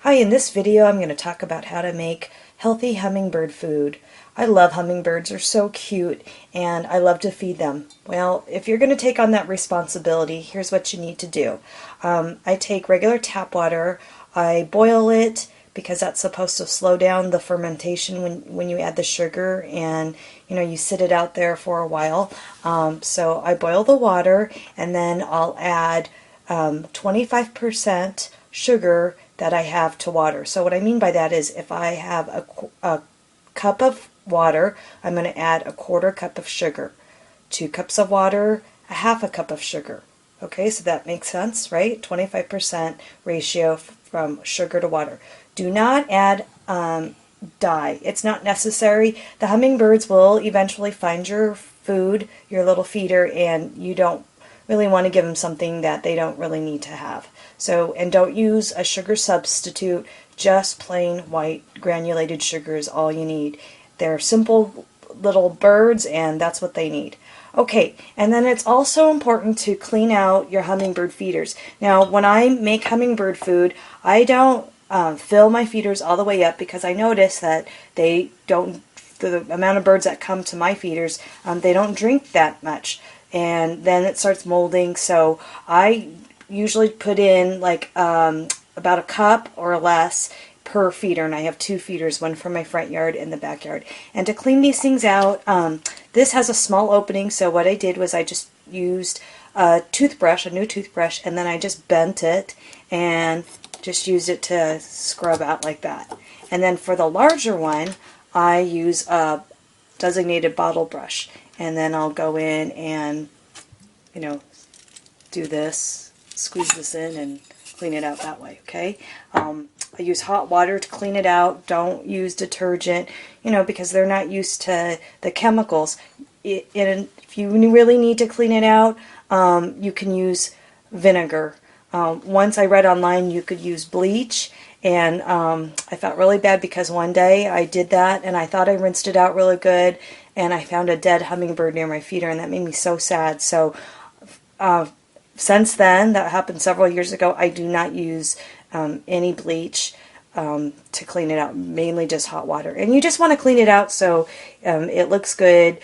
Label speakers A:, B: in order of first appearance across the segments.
A: Hi, in this video I'm going to talk about how to make healthy hummingbird food. I love hummingbirds, they're so cute and I love to feed them. Well, if you're going to take on that responsibility, here's what you need to do. I take regular tap water, I boil it because that's supposed to slow down the fermentation when you add the sugar, and you sit it out there for a while. So I boil the water and then I'll add 25% sugar that I have to water. So what I mean by that is if I have a cup of water, I'm going to add a quarter cup of sugar. 2 cups of water, a half a cup of sugar. Okay, so that makes sense, right? 25% ratio from sugar to water. Do not add dye. It's not necessary. The hummingbirds will eventually find your food, your little feeder, and you don't really want to give them something that they don't really need to have. So, and don't use a sugar substitute, just plain white granulated sugar is all you need. They're simple little birds and that's what they need. Okay, and then it's also important to clean out your hummingbird feeders. Now, when I make hummingbird food, I don't fill my feeders all the way up because I notice that they don't, the amount of birds that come to my feeders, they don't drink that much. And then it starts molding, so I usually put in like about a cup or less per feeder, and I have 2 feeders, one for my front yard and the backyard. And to clean these things out, this has a small opening, so what I did was I just used a toothbrush, a new toothbrush, and then I just bent it and just used it to scrub out like that. And then for the larger one, I use a designated bottle brush, and then I'll go in and do this, squeeze this in and clean it out that way. Okay, I use hot water to clean it out. Don't use detergent, because they're not used to the chemicals. And if you really need to clean it out, you can use vinegar. Once I read online you could use bleach, and I felt really bad because one day I did that and I thought I rinsed it out really good, and I found a dead hummingbird near my feeder, and that made me so sad. So since then, that happened several years ago, I do not use any bleach to clean it out, mainly just hot water. And you just want to clean it out so it looks good,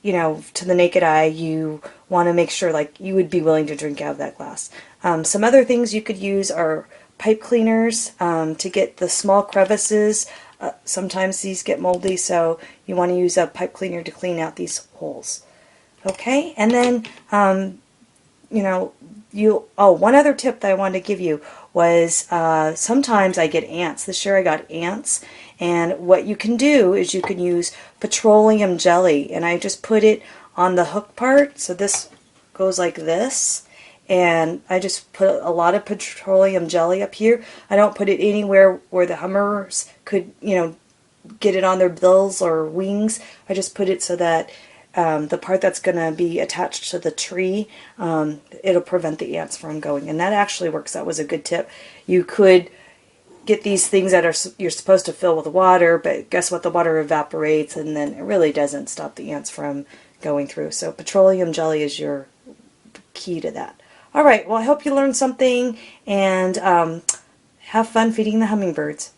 A: to the naked eye. You want to make sure like you would be willing to drink out of that glass. Some other things you could use are pipe cleaners to get the small crevices. Sometimes these get moldy, so you want to use a pipe cleaner to clean out these holes. Okay, and then one other tip that I wanted to give you was sometimes I get ants. This year I got ants, and what you can do is you can use petroleum jelly, and I just put it on the hook part, so this goes like this, and I just put a lot of petroleum jelly up here. I don't put it anywhere where the hummers could get it on their bills or wings. I just put it so that the part that's going to be attached to the tree, it'll prevent the ants from going. And that actually works. That was a good tip. You could get these things that you're supposed to fill with water, but guess what? The water evaporates, and then it really doesn't stop the ants from going through. So petroleum jelly is your key to that. All right, well, I hope you learned something, and have fun feeding the hummingbirds.